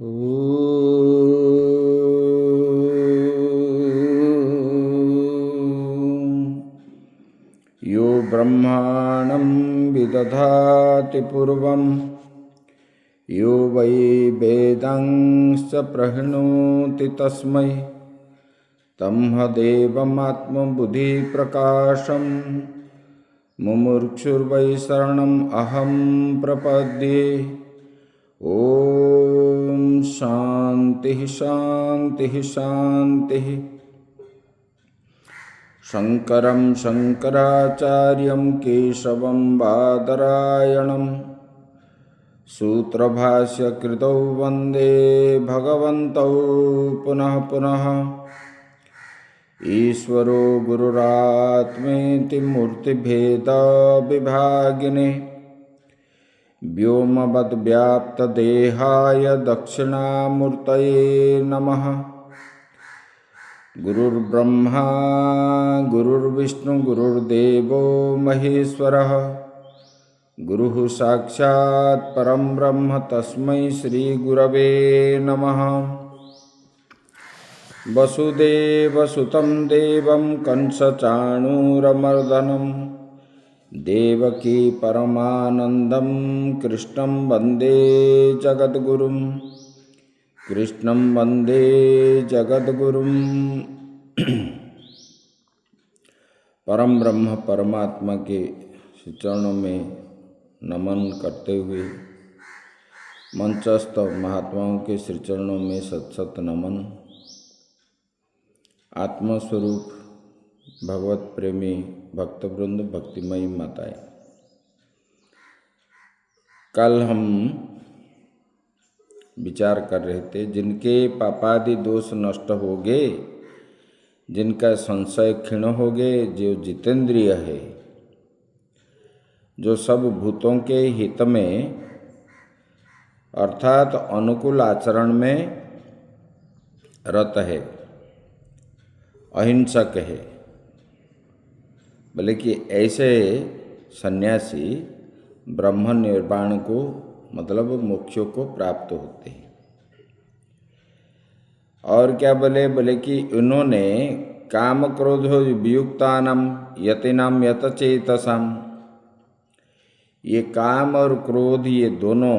यो ब्रह्माणं विदधाति पूर्वं यो वै वेदांश्च प्रहिणोति तस्मै तमहदेवमात्मबुद्धिप्रकाशं मुमुक्षुर्वै शरणम् अहं प्रपद्ये। ओम शांति शांति शांति। शंकरं शंकराचार्यं केशवं बादरायणं सूत्रभाष्यकृतौ वन्दे भगवन्तौ पुनः पुनः। ईश्वरो गुरुरात्मेति मूर्तिभेदविभागिने व्योमवद्व्याप्तदेहाय दक्षिणामूर्तये नमः। गुरुर्ब्रह्मा गुरुर्विष्णु गुरुर्देवो महेश्वरः गुरुः साक्षात् परं ब्रह्म तस्मै श्रीगुरवे नमः। वसुदेवसुतं देवं कंसचाणूरमर्दनं देवकी परमानन्दं कृष्णं वन्दे जगद्गुरुं कृष्णं वन्दे जगद्गुरुं। परम ब्रह्म परमात्मा के चरणों में नमन करते हुए मंचस्थ महात्माओं के श्री चरणों में सत सत नमन। आत्मस्वरूप भगवत प्रेमी भक्तवृंद भक्तिमयी माताएं, कल हम विचार कर रहे थे जिनके पापादि दोष नष्ट हो गए, जिनका संशय क्षीण हो गए, जो जितेंद्रिय है, जो सब भूतों के हित में अर्थात अनुकूल आचरण में रत है, अहिंसक है, बोले कि ऐसे सन्यासी ब्रह्म निर्वाण को मतलब मोक्ष को प्राप्त होते हैं। और क्या बोले कि उन्होंने काम क्रोध वियुक्तानाम यतिनाम यतचेतसाम, ये काम और क्रोध ये दोनों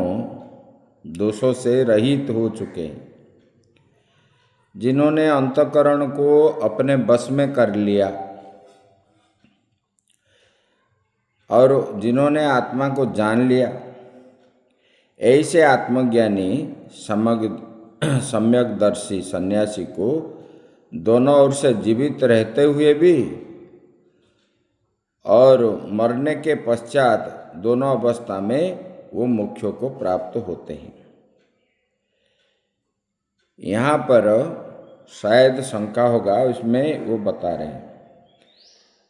दोषों से रहित हो चुके हैं, जिन्होंने अंतःकरण को अपने बस में कर लिया और जिन्होंने आत्मा को जान लिया, ऐसे आत्मज्ञानी सम्यकदर्शी सन्यासी को दोनों ओर से जीवित रहते हुए भी और मरने के पश्चात दोनों अवस्था में वो मोक्ष को प्राप्त होते हैं। यहाँ पर शायद शंका होगा, उसमें वो बता रहे हैं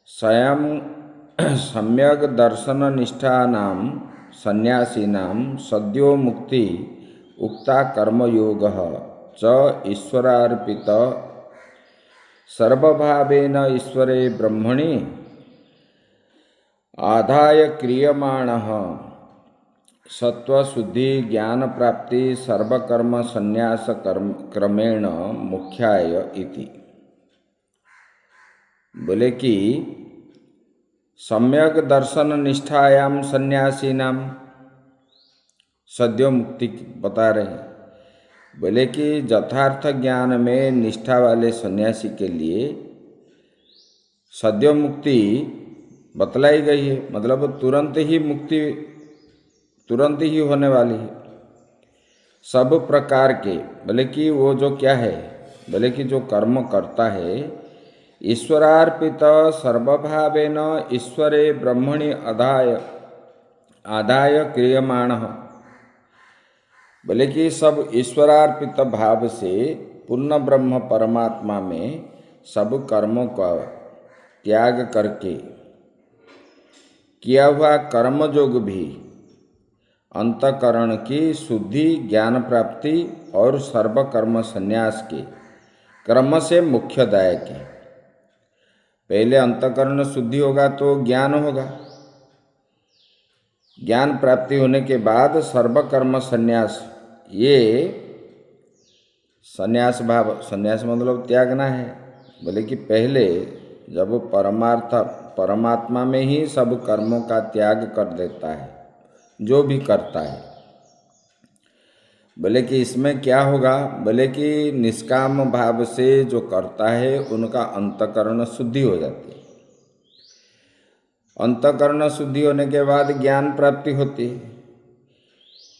स्वयं सम्यक दर्शन निष्ठा नाम सन्यासी नाम सद्यो मुक्ति उक्ता कर्मयोग च ईश्वरार्पित सर्वभावेन ईश्वरे ब्रह्मणि आधाय क्रियमाणः सत्वशुद्धि ज्ञान प्राप्ति सर्वकर्म संन्यास क्रमेण मुख्याय इति। बोले कि सम्यक दर्शन निष्ठायाम सन्यासी नाम सद्यो मुक्ति बता रहे हैं। बोले कि यथार्थ ज्ञान में निष्ठा वाले सन्यासी के लिए सद्यो मुक्ति बतलाई गई है, मतलब तुरंत ही मुक्ति तुरंत ही होने वाली है सब प्रकार के। बोले कि वो जो क्या है, बोले कि जो कर्म करता है ईश्वरार्पित सर्वभावेन ईश्वरे ब्रह्मणि आधाय क्रियमाणः, बोले कि सब ईश्वरार्पित भाव से पूर्ण ब्रह्म परमात्मा में सब कर्मों का त्याग करके किया हुआ कर्मयोग भी अंतःकरण की शुद्धि ज्ञान प्राप्ति और सर्वकर्म संन्यास के क्रम से मुख्यदायक है। पहले अंतःकरण शुद्धि होगा तो ज्ञान होगा, ज्ञान प्राप्ति होने के बाद सर्वकर्म संन्यास, ये संन्यास भाव, संन्यास मतलब त्यागना है। बोले कि पहले जब परमात्मा में ही सब कर्मों का त्याग कर देता है, जो भी करता है, बोले कि इसमें क्या होगा? बोले कि निष्काम भाव से जो करता है उनका अंतःकरण शुद्धि हो जाती है। अंतःकरण शुद्धि होने के बाद ज्ञान प्राप्ति होती है।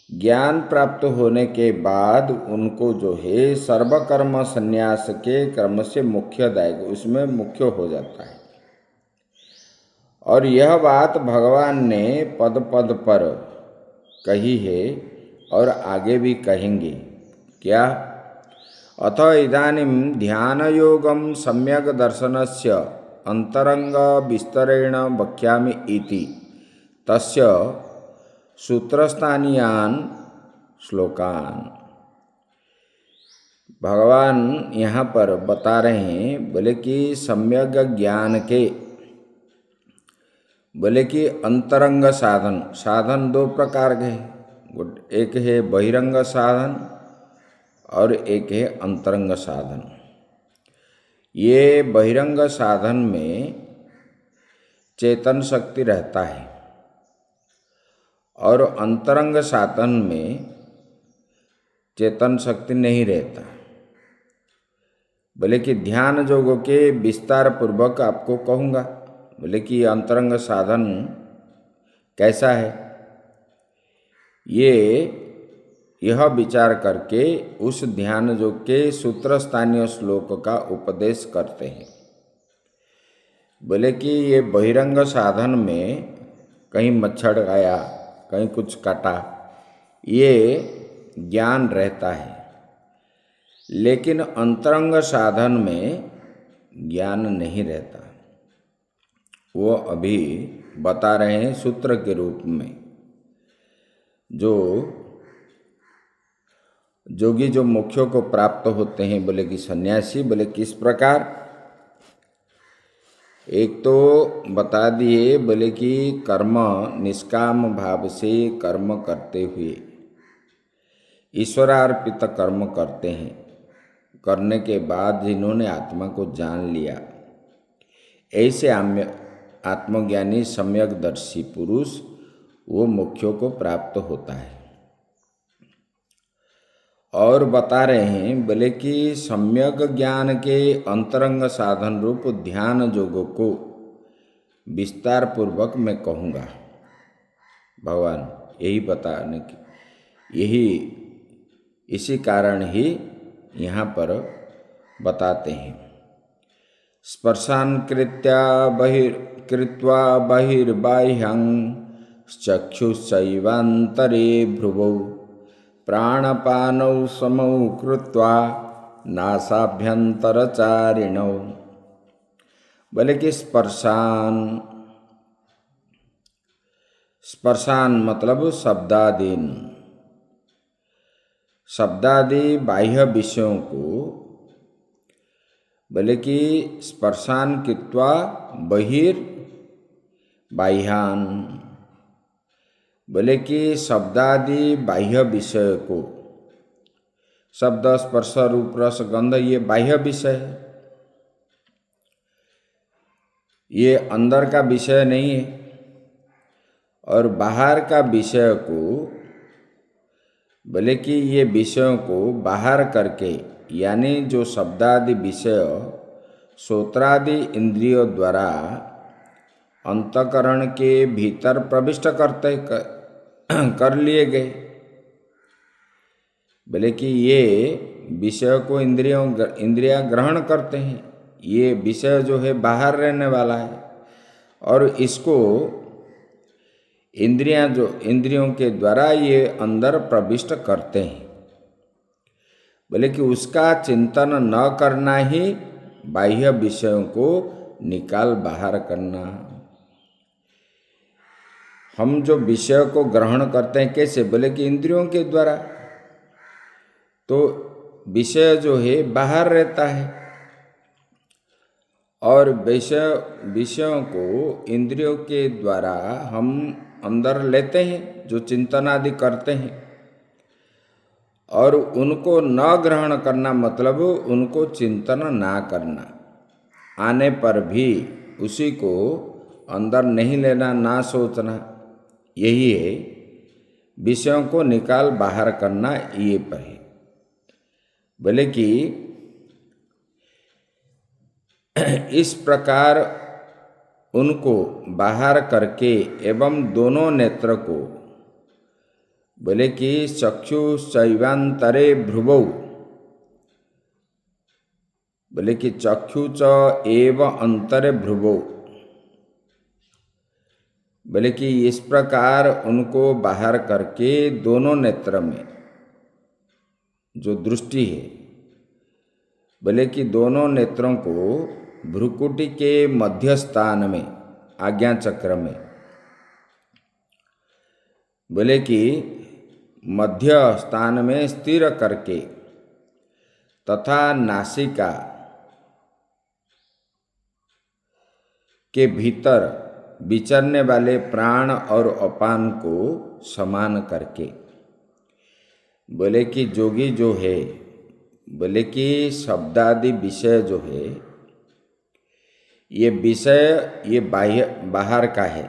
ज्ञान प्राप्त होने के बाद उनको जो है सर्वकर्म संन्यास के कर्म से मुख्यदायक, उसमें मुख्य हो जाता है। और यह बात भगवान ने पद पद पर कही है और आगे भी कहेंगे। क्या? अथ इदानीं ध्यान योगम सम्यक दर्शनस्य अंतरंग विस्तरेण वक्ष्यामि इति तस्य सूत्रस्थानीयान श्लोकान। भगवान यहाँ पर बता रहे हैं, बोले कि सम्यक ज्ञान के, बोले कि अंतरंग साधन, साधन दो प्रकार के हैं। एक है बहिरंग साधन और एक है अंतरंग साधन। ये बहिरंग साधन में चेतन शक्ति रहता है और अंतरंग साधन में चेतन शक्ति नहीं रहता। बोले कि ध्यान योग के विस्तार पूर्वक आपको कहूँगा। बोले कि अंतरंग साधन कैसा है, यह विचार करके उस ध्यान योग के सूत्र स्थानीय श्लोक का उपदेश करते हैं। बोले कि ये बहिरंग साधन में कहीं मच्छर आया, कहीं कुछ काटा, ये ज्ञान रहता है, लेकिन अंतरंग साधन में ज्ञान नहीं रहता। वो अभी बता रहे हैं सूत्र के रूप में। जो जोगी जो मोक्षों को प्राप्त होते हैं, बोले कि सन्यासी, बोले किस प्रकार? एक तो बता दिए, बोले कि कर्म निष्काम भाव से कर्म करते हुए ईश्वरार्पित कर्म करते हैं। करने के बाद जिन्होंने आत्मा को जान लिया, ऐसे आत्मज्ञानी सम्यकदर्शी पुरुष, वो मोक्षों को प्राप्त होता है। और बता रहे हैं, बोले कि सम्यक ज्ञान के अंतरंग साधन रूप ध्यान योग को विस्तार पूर्वक मैं कहूँगा। भगवान यही बताने की, इसी कारण ही यहाँ पर बताते हैं। स्पर्शान कृत्वा बहिर्बाह्यं चक्षुषैवान्तरे भ्रुवौ प्राणपानौ समौ कृत्वा नासाभ्यंतरचारिणौ। बोले कि स्पर्शान मतलब शब्दादि बाह्य विषयों को, बोले कि स्पर्शान कृत्वा बहिर्बाह्यान, बोले कि शब्दादि बाह्य विषय को, शब्द स्पर्श रूप रस गंध ये बाह्य विषय है, ये अंदर का विषय नहीं है। और बाहर का विषय को, बोले कि ये विषयों को बाहर करके, यानी जो शब्दादि विषय श्रोत्रादि इंद्रियों द्वारा अंतःकरण के भीतर प्रविष्ट कर लिए गए। बोले कि ये विषय को इंद्रियां ग्रहण करते हैं। ये विषय जो है बाहर रहने वाला है और इसको इंद्रियों के द्वारा ये अंदर प्रविष्ट करते हैं। बोले कि उसका चिंतन न करना ही बाह्य विषयों को निकाल बाहर करना। हम जो विषय को ग्रहण करते हैं कैसे? बोले कि इंद्रियों के द्वारा। तो विषय जो है बाहर रहता है और विषयों को इंद्रियों के द्वारा हम अंदर लेते हैं, जो चिंतन आदि करते हैं। और उनको न ग्रहण करना मतलब उनको चिंतन ना करना, आने पर भी उसी को अंदर नहीं लेना, ना सोचना, यही है विषयों को निकाल बाहर करना। ये पर है बोले कि इस प्रकार उनको बाहर करके एवं दोनों नेत्र को बोले कि चक्षु शैवांतरे भ्रुवौ, बोले कि चक्षु च एव अंतरे भ्रुवौ, बोले कि इस प्रकार उनको बाहर करके दोनों नेत्र में जो दृष्टि है, बोले कि दोनों नेत्रों को भ्रुकुटी के मध्य स्थान में आज्ञा चक्र में, बोले कि मध्य स्थान में स्थिर करके तथा नासिका के भीतर विचरने वाले प्राण और अपान को समान करके, बोले कि जोगी जो है, बोले कि शब्दादि विषय जो है, ये विषय ये बाहर का है,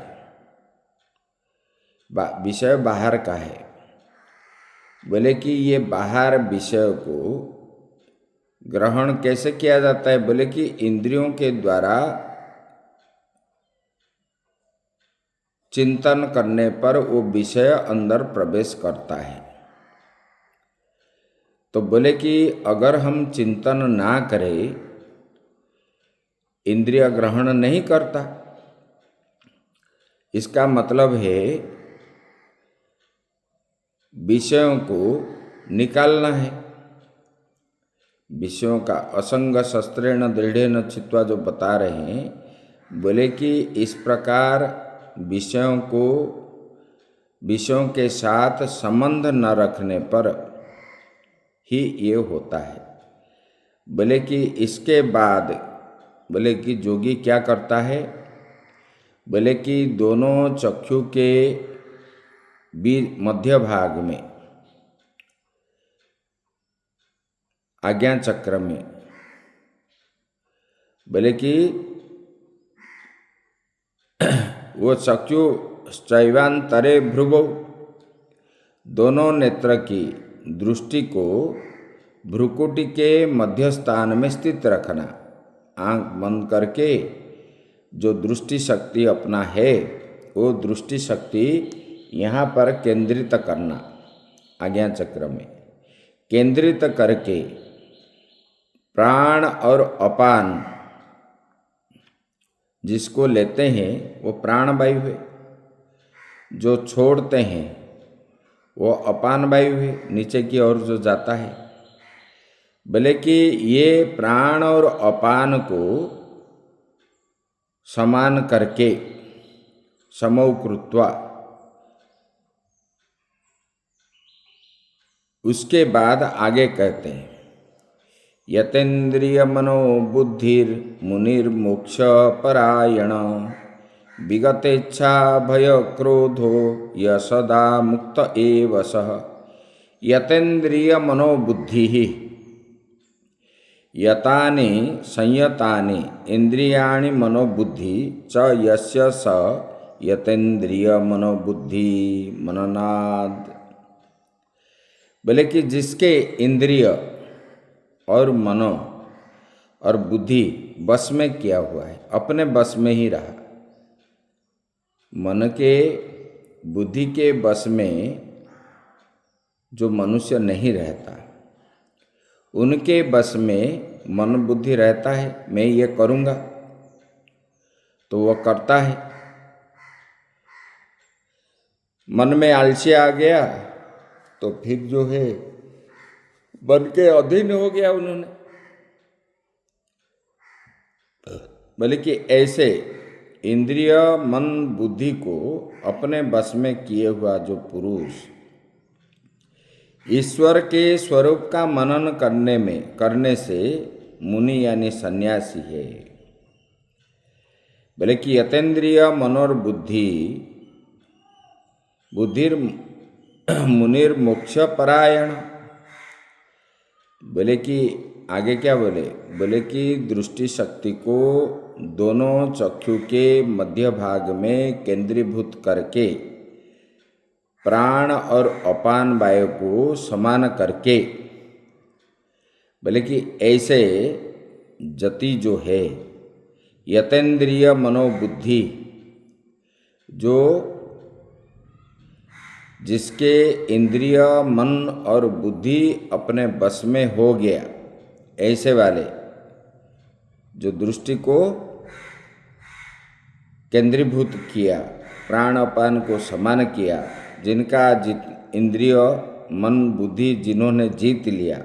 विषय बाहर का है, बोले कि ये बाहर विषय को ग्रहण कैसे किया जाता है, बोले कि इंद्रियों के द्वारा चिंतन करने पर वो विषय अंदर प्रवेश करता है। तो बोले कि अगर हम चिंतन ना करें, इंद्रिय ग्रहण नहीं करता, इसका मतलब है विषयों को निकालना है। विषयों का असंग शस्त्रेण दृढ़ेन चित्वा जो बता रहे हैं, बोले कि इस प्रकार विषयों के साथ संबंध न रखने पर ही ये होता है। बोले कि इसके बाद बोले कि जोगी क्या करता है, बोले कि दोनों चक्षु के मध्य भाग में आज्ञा चक्र में, बोले कि वो चक्षु शैवांतरे भ्रुवौ, दोनों नेत्र की दृष्टि को भ्रुकुटी के मध्य स्थान में स्थित रखना, आंख बंद करके जो दृष्टि शक्ति अपना है वो दृष्टि शक्ति यहाँ पर केंद्रित करना, आज्ञा चक्र में केंद्रित करके प्राण और अपान जिसको लेते हैं वो प्राण वायु है, जो छोड़ते हैं वो अपान वायु है, नीचे की ओर जो जाता है। बोले कि ये प्राण और अपान को समान करके समौ कृत्वा, उसके बाद आगे कहते हैं यतेन्द्रिय मनो बुद्धिर मुनिर्मोक्ष परायण विगतेच्छा भय क्रोधो य सदा मुक्त एव सः। यतेन्द्रिय मनोबुद्धि यतानि संयतानि इंद्रियाणि मनोबुद्धि च यस्य स यतेन्द्रिय मनोबुद्धि मननाद। बोले कि जिसके इंद्रिय और मनो और बुद्धि बस में किया हुआ है, अपने बस में ही रहा, मन के बुद्धि के बस में जो मनुष्य नहीं रहता, उनके बस में मन बुद्धि रहता है, मैं ये करूँगा तो वह करता है। मन में आलस्य आ गया तो फिर जो है मन के अधीन हो गया उन्होंने। बोले कि ऐसे इंद्रिय मन बुद्धि को अपने बस में किए हुआ जो पुरुष ईश्वर के स्वरूप का मनन करने से मुनि यानी सन्यासी है। बोले कि यतेन्द्रिय मनोर बुद्धिर मुनिर मोक्ष परायण, बोले कि आगे क्या बोले, बोले कि दृष्टि शक्ति को दोनों चक्षु के मध्य भाग में केंद्रीभूत करके प्राण और अपान वायु को समान करके, बोले कि ऐसे जति जो है यतेंद्रिय मनोबुद्धि, जो जिसके इंद्रिय मन और बुद्धि अपने बस में हो गया, ऐसे वाले जो दृष्टि को केंद्रीभूत किया, प्राण अपान को समान किया, जिनका इंद्रिय मन बुद्धि जिन्होंने जीत लिया,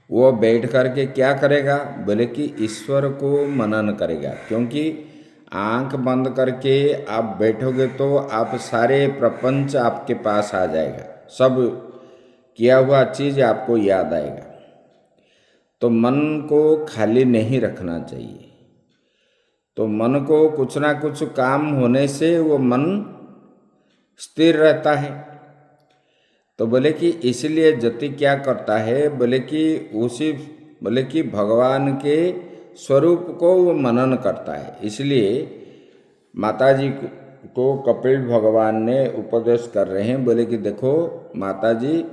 वो बैठ करके क्या करेगा, बोले कि ईश्वर को मनन करेगा। क्योंकि आंख बंद करके आप बैठोगे तो आप सारे प्रपंच आपके पास आ जाएगा, सब किया हुआ चीज़ आपको याद आएगा। तो मन को खाली नहीं रखना चाहिए। तो मन को कुछ ना कुछ काम होने से वो मन स्थिर रहता है। तो बोले कि इसलिए जति क्या करता है, बोले कि भगवान के स्वरूप को वो मनन करता है। इसलिए माताजी को कपिल भगवान ने उपदेश कर रहे हैं, बोले कि देखो माताजी,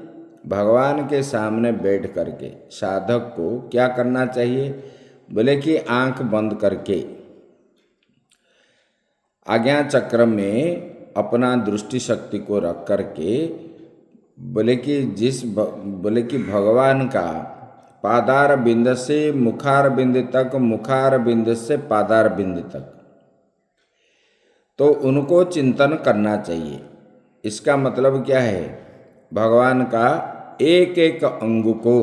भगवान के सामने बैठ करके साधक को क्या करना चाहिए, बोले कि आंख बंद करके आज्ञा चक्र में अपना दृष्टि शक्ति को रख करके, बोले कि भगवान का पादार बिंद से मुखार बिंद तक, मुखार बिंद से पादार बिंद तक, तो उनको चिंतन करना चाहिए। इसका मतलब क्या है, भगवान का एक एक अंग को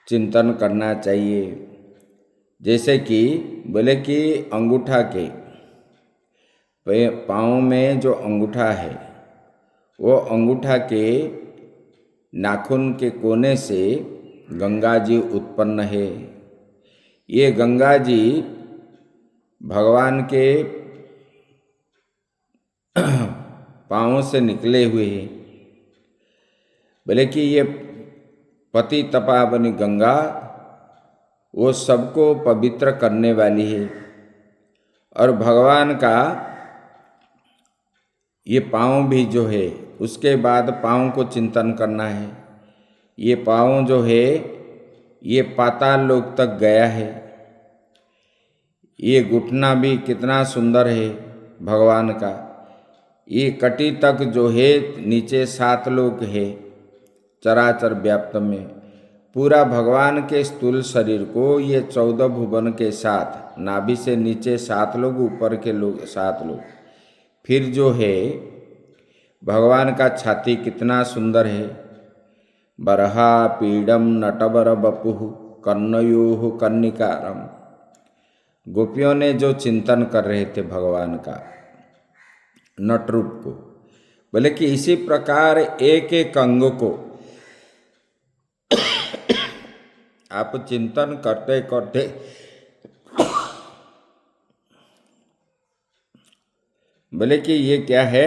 चिंतन करना चाहिए। जैसे कि बोले कि अंगूठा के पाँव में जो अंगूठा है, वो अंगूठा के नाखून के कोने से गंगा जी उत्पन्न है। ये गंगा जी भगवान के पाँवों से निकले हुए हैं। बोले कि ये पति तपावनी गंगा वो सबको पवित्र करने वाली है। और भगवान का ये पाँव भी जो है, उसके बाद पाँव को चिंतन करना है। ये पाँव जो है ये पाताल लोक तक गया है। ये घुटना भी कितना सुंदर है भगवान का। ये कटी तक जो है नीचे 7 लोक है चराचर व्याप्त में। पूरा भगवान के स्थूल शरीर को ये 14 भुवन के साथ, नाभि से नीचे 7 लोग, ऊपर के लोग 7 लोग। फिर जो है भगवान का छाती कितना सुंदर है। बरहा पीडम नटवर बपुः कन्नयोः कन्निकारम। गोपियों ने जो चिंतन कर रहे थे भगवान का नट रूप को, बोले कि इसी प्रकार एक एक अंग को आप चिंतन करते करते बोले कि ये क्या है,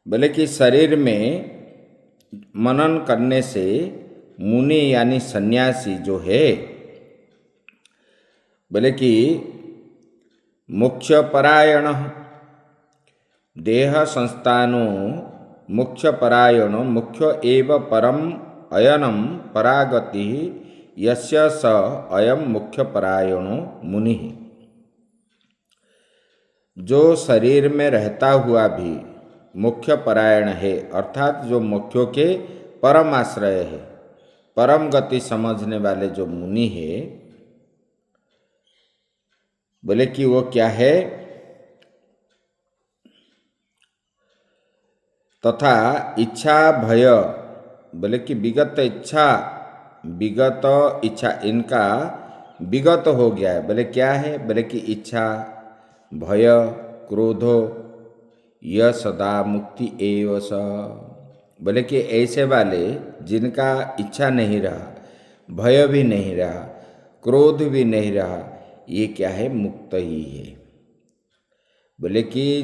बोले कि शरीर में मनन करने से मुनि यानी सन्यासी जो है, बोले कि मोक्ष परायण देह संस्थानो मोक्ष परायण मुख्य एव परम अयनम परागति यस्य स अयम मुख्य परायणो मुनि। जो शरीर में रहता हुआ भी मुख्य परायण है, अर्थात जो मुख्यों के परम आश्रय है, परम गति समझने वाले जो मुनि है, बोले कि वो क्या है, तथा इच्छा भय, बोले कि विगत इच्छा इनका विगत हो गया है। बोले क्या है, बोले कि इच्छा भय क्रोधो यह सदा मुक्ति एव स। बोले कि ऐसे वाले जिनका इच्छा नहीं रहा, भय भी नहीं रहा, क्रोध भी नहीं रहा, ये क्या है, मुक्त ही है। बोले कि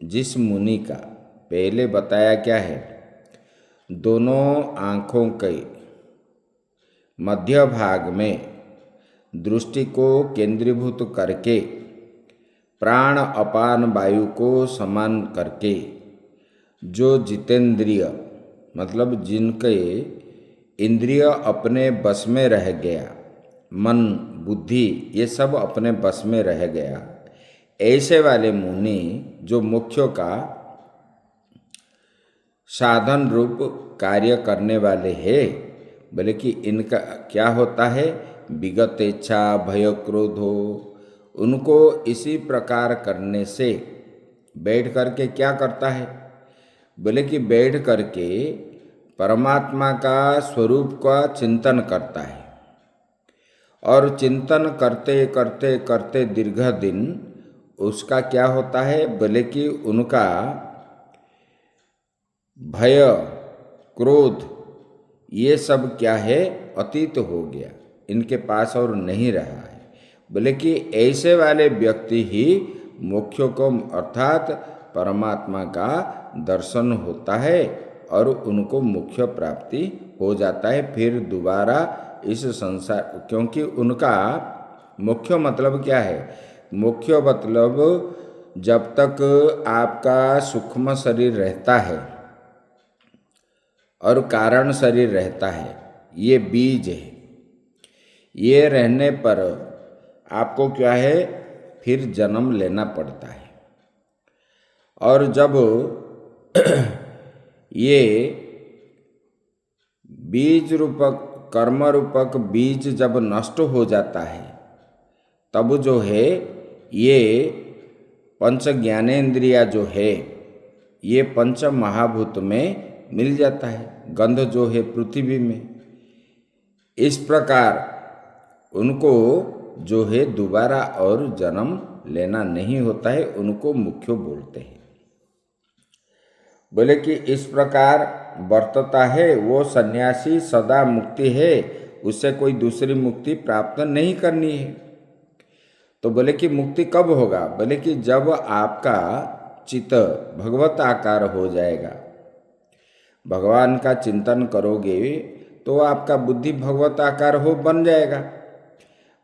जिस मुनि का पहले बताया क्या है, दोनों आँखों के मध्य भाग में दृष्टि को केंद्रीभूत करके प्राण अपान वायु को समान करके जो जितेंद्रिय मतलब जिनके इंद्रिय अपने बस में रह गया, मन बुद्धि ये सब अपने बस में रह गया, ऐसे वाले मुनि जो मोक्ष का साधन रूप कार्य करने वाले हैं, बोले कि इनका क्या होता है, विगत इच्छा भय क्रोध हो, उनको इसी प्रकार करने से बैठ करके क्या करता है, बोले कि बैठ करके परमात्मा का स्वरूप का चिंतन करता है। और चिंतन करते करते करते दीर्घ दिन उसका क्या होता है, बोले कि उनका भय क्रोध ये सब क्या है, अतीत हो गया, इनके पास और नहीं रहा है। बोले कि ऐसे वाले व्यक्ति ही मोक्ष को अर्थात परमात्मा का दर्शन होता है और उनको मोक्ष प्राप्ति हो जाता है। फिर दोबारा इस संसार, क्योंकि उनका मोक्ष मतलब क्या है, मोक्ष मतलब जब तक आपका सूक्ष्म शरीर रहता है और कारण शरीर रहता है, ये बीज है, ये रहने पर आपको क्या है, फिर जन्म लेना पड़ता है। और जब ये बीज रूपक कर्म रूपक बीज जब नष्ट हो जाता है, तब जो है ये पंच ज्ञानेन्द्रिया जो है ये पंच महाभूत में मिल जाता है, गंध जो है पृथ्वी में। इस प्रकार उनको जो है दोबारा और जन्म लेना नहीं होता है, उनको मुख्य बोलते हैं। बोले कि इस प्रकार वर्तता है वो सन्यासी सदा मुक्ति है, उससे कोई दूसरी मुक्ति प्राप्त नहीं करनी है। तो बोले कि मुक्ति कब होगा, बोले कि जब आपका चित्त भगवत आकार हो जाएगा, भगवान का चिंतन करोगे तो आपका बुद्धि भगवत आकार हो बन जाएगा।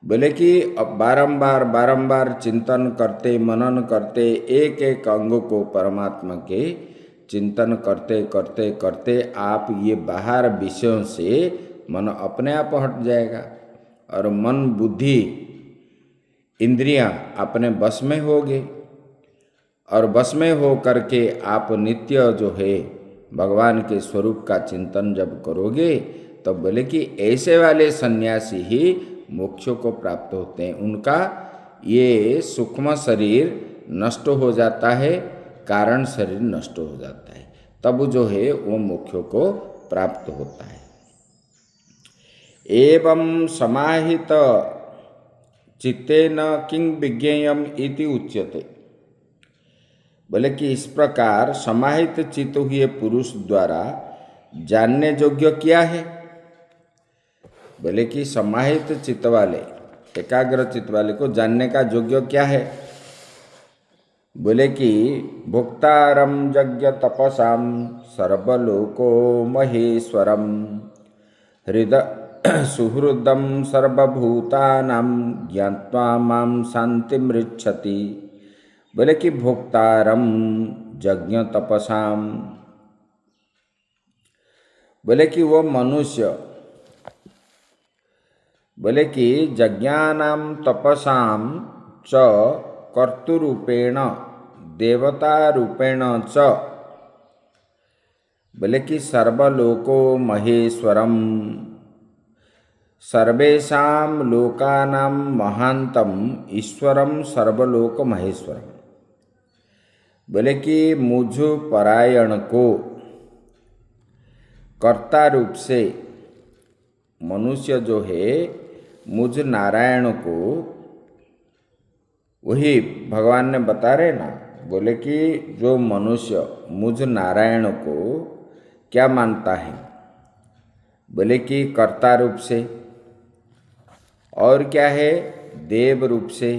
बोले कि अब बारंबार बारंबार चिंतन करते मनन करते एक एक अंग को परमात्मा के चिंतन करते करते करते आप ये बाहर विषयों से मन अपने आप हट जाएगा और मन बुद्धि इंद्रियां अपने बस में होगे और बस में हो करके आप नित्य जो है भगवान के स्वरूप का चिंतन जब करोगे तब तो बोले कि ऐसे वाले सन्यासी ही मोक्ष को प्राप्त होते हैं। उनका ये सूक्ष्म शरीर नष्ट हो जाता है, कारण शरीर नष्ट हो जाता है, तब जो है वो मोक्ष को प्राप्त होता है। एवं समाहित चित्तेन किं विज्ञेयम इति उच्यते। बोले कि इस प्रकार समाहित चित्त हुए पुरुष द्वारा जानने योग्य क्या है, बोले कि समाहित चित्त वाले एकाग्र चित्त वाले को जानने का योग्य क्या है, बोले कि भोक्तारम यज्ञ तपसाम सर्वलोको महेश्वरम हृदय सुहृदम सर्वभूतानां ज्ञात्वा मां शान्तिमृच्छति। बोले कि भोक्तारम यज्ञ तपसाम, बोले कि वो मनुष्य, बोले कि यज्ञानां तपसां च कर्तृरूपेण देवता रूपेण च, बोले कि सर्वलोको महेश्वरम सर्वेषां लोकानां महांतम ईश्वरम सर्वलोक महेश्वरम। बोले कि मुझ परायण को कर्ता रूप से मनुष्य जो है मुझ नारायण को, वही भगवान ने बता रहे ना, बोले कि जो मनुष्य मुझ नारायण को क्या मानता है, बोले कि कर्ता रूप से, और क्या है देव रूप से,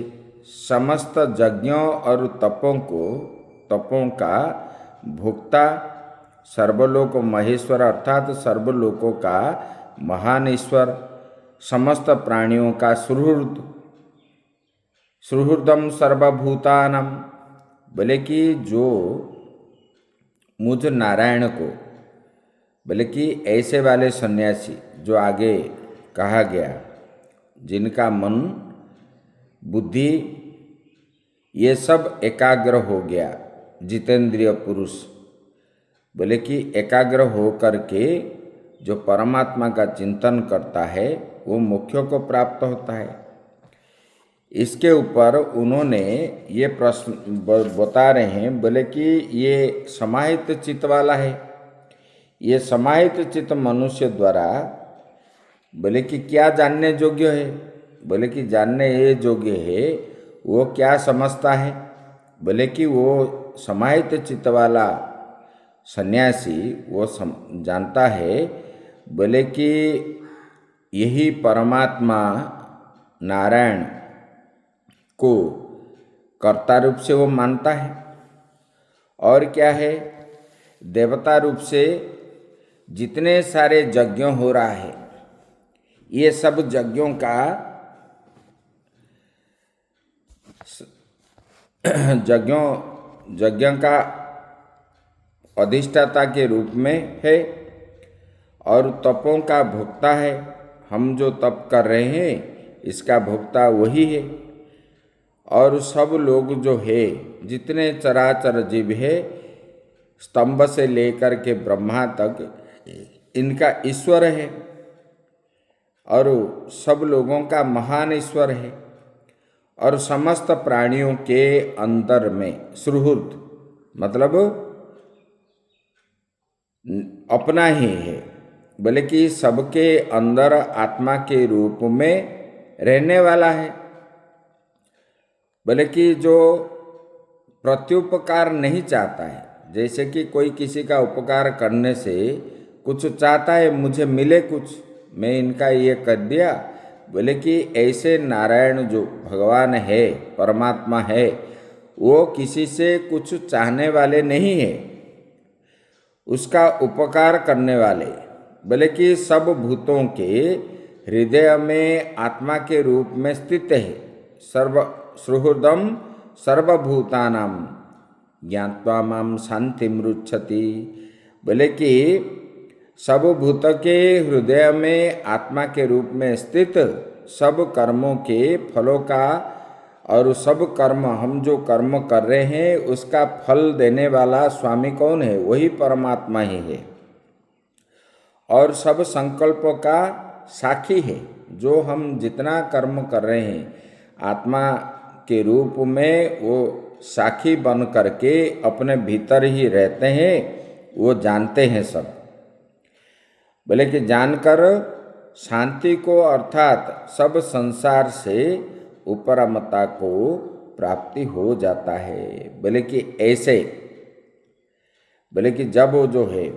समस्त यज्ञों और तपों का भोक्ता सर्वलोक महेश्वर अर्थात सर्वलोकों का महान ईश्वर, समस्त प्राणियों का सुहृद, सुहृदम सर्वभूतानम, बोले कि जो मुझ नारायण को, बोले कि ऐसे वाले सन्यासी जो आगे कहा गया, जिनका मन बुद्धि ये सब एकाग्र हो गया, जितेंद्रिय पुरुष, बोले कि एकाग्र हो करके जो परमात्मा का चिंतन करता है वो मोक्ष को प्राप्त होता है। इसके ऊपर उन्होंने ये प्रश्न बता रहे हैं, बोले कि ये समाहित चित्त वाला है। ये समाहित चित्त मनुष्य द्वारा बोले कि क्या जानने योग्य है, बोले कि जानने ये योग्य है वो क्या समझता है, बोले कि वो समाहित चित्त वाला सन्यासी वो जानता है, बोले कि यही परमात्मा नारायण को कर्ता रूप से वो मानता है, और क्या है, देवता रूप से जितने सारे यज्ञ हो रहा है ये सब यज्ञों का यज्ञ का अधिष्ठाता के रूप में है और तपों का भोक्ता है। हम जो तप कर रहे हैं इसका भोक्ता वही है। और सब लोग जो है, जितने चराचर जीव है, स्तंभ से लेकर के ब्रह्मा तक, इनका ईश्वर है और सब लोगों का महान ईश्वर है। और समस्त प्राणियों के अंदर में सुहृद मतलब अपना ही है, बोले कि सबके अंदर आत्मा के रूप में रहने वाला है। बोले कि जो प्रत्युपकार नहीं चाहता है, जैसे कि कोई किसी का उपकार करने से कुछ चाहता है, मुझे मिले कुछ, मैं इनका ये कर दिया, बोले कि ऐसे नारायण जो भगवान है, परमात्मा है, वो किसी से कुछ चाहने वाले नहीं है, उसका उपकार करने वाले। बोले कि सब भूतों के हृदय में आत्मा के रूप में स्थित है। सर्व सुहृदम सर्वभूतानां ज्ञात्वा मां शांतिं रुच्छति, बोले कि सब भूत के हृदय में आत्मा के रूप में स्थित सब कर्मों के फलों का, और सब कर्म हम जो कर्म कर रहे हैं उसका फल देने वाला स्वामी कौन है, वही परमात्मा ही है। और सब संकल्पों का साक्षी है। जो हम जितना कर्म कर रहे हैं आत्मा के रूप में वो साक्षी बन करके अपने भीतर ही रहते हैं, वो जानते हैं सब। बोले कि जानकर शांति को अर्थात सब संसार से उपरमता को प्राप्ति हो जाता है। बोले कि ऐसे, बोले कि जब वो जो है,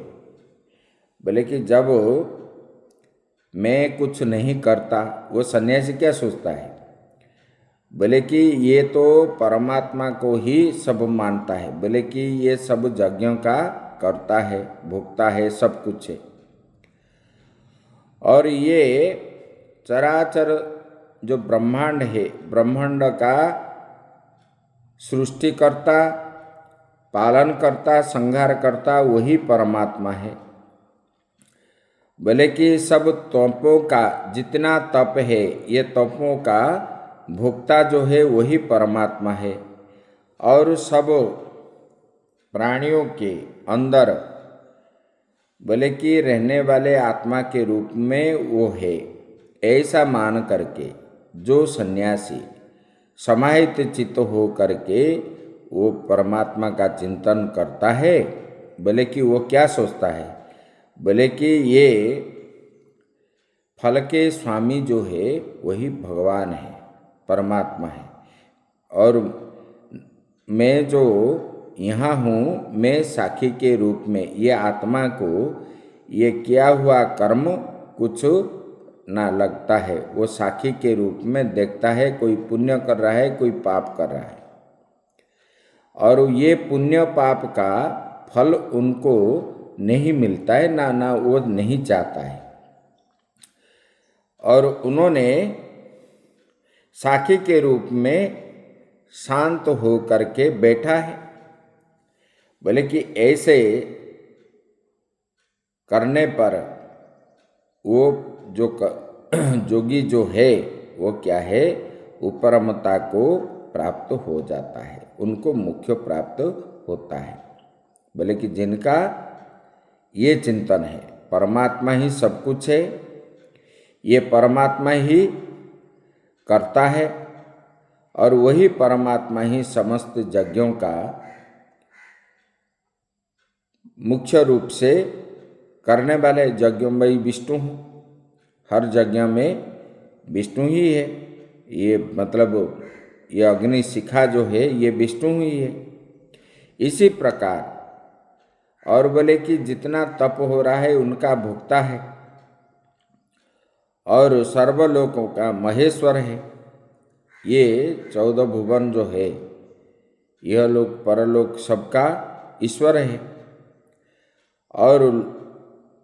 बोले कि जब मैं कुछ नहीं करता, वो सन्यासी क्या सोचता है, बोले कि ये तो परमात्मा को ही सब मानता है, बोले कि ये सब यज्ञों का करता है, भोगता है, सब कुछ है। और ये चराचर जो ब्रह्मांड है, ब्रह्मांड का सृष्टिकर्ता, पालन करता, संहार करता वही परमात्मा है। बोले कि सब तपों का जितना तप है, ये तपों का भोक्ता जो है वही परमात्मा है। और सब प्राणियों के अंदर बोले कि रहने वाले आत्मा के रूप में वो है। ऐसा मान करके जो सन्यासी समाहित चित्त हो करके वो परमात्मा का चिंतन करता है, बोले कि वो क्या सोचता है, बोले कि ये फल के स्वामी जो है वही भगवान है, परमात्मा है। और मैं जो यहाँ हूँ, मैं साक्षी के रूप में ये आत्मा को ये किया हुआ कर्म कुछ ना लगता है, वो साक्षी के रूप में देखता है, कोई पुण्य कर रहा है, कोई पाप कर रहा है। और ये पुण्य पाप का फल उनको नहीं मिलता है, ना वो नहीं चाहता है। और उन्होंने साखी के रूप में शांत हो करके बैठा है। बोले कि ऐसे करने पर वो जोगी जो है वो क्या है, उपरमता को प्राप्त हो जाता है, उनको मुख्य प्राप्त होता है। बोले कि जिनका ये चिंतन है परमात्मा ही सब कुछ है, ये परमात्मा ही करता है और वही परमात्मा ही समस्त यज्ञों का मुख्य रूप से करने वाले, यज्ञों में विष्णु हूँ, हर यज्ञ में विष्णु ही है। ये मतलब ये अग्नि शिखा जो है ये विष्णु ही है। इसी प्रकार और बोले कि जितना तप हो रहा है उनका भोक्ता है और सर्वलोकों का महेश्वर है। ये 14 भुवन जो है यह लोक परलोक सबका ईश्वर है और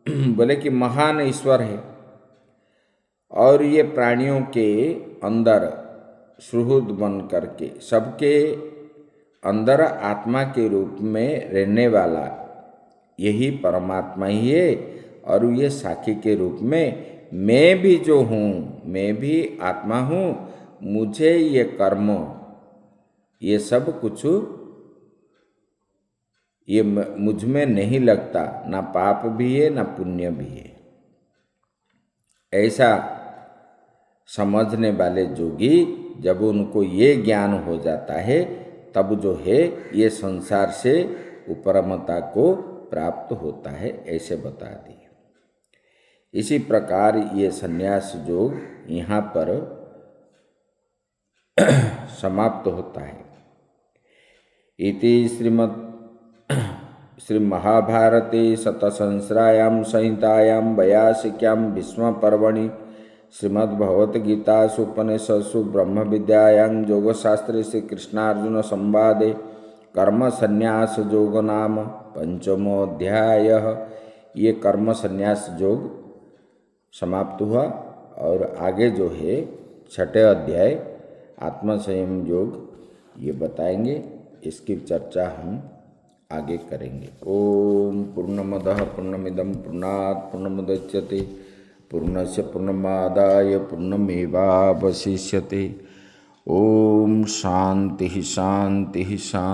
बोले कि महान ईश्वर है। और ये प्राणियों के अंदर सुहृद बन करके सबके अंदर आत्मा के रूप में रहने वाला यही परमात्मा ही है। और ये साखी के रूप में मैं भी जो हूँ, मैं भी आत्मा हूँ, मुझे ये कर्म ये सब कुछ ये मुझ में नहीं लगता, ना पाप भी है ना पुण्य भी है। ऐसा समझने वाले जोगी जब उनको ये ज्ञान हो जाता है तब जो है ये संसार से उपरमता को प्राप्त होता है, ऐसे बता दिए। इसी प्रकार ये संन्यास योग यहाँ पर समाप्त होता है। इति श्री महाभारते शतसहस्रायां संहितायां वैयासिक्यां भीष्मपर्वणि श्रीमद्भगवद्गीतासु उपनिषत्सु ब्रह्म विद्यायां योगशास्त्रे श्री कृष्णार्जुन संवादे कर्म संन्यास योग नाम पंचमोऽध्यायः। ये कर्म संन्यास योग समाप्त हुआ और आगे जो है 6ठे अध्याय आत्मसंयम योग ये बताएंगे। इसकी चर्चा हम आगे करेंगे। ओम पूर्णमदः पूर्णमिदं पूर्णात् पूर्णमुदच्यते पूर्णस्य पूर्णमादाय पूर्णमेवावशिष्यते। ओम शांति शांति शांति।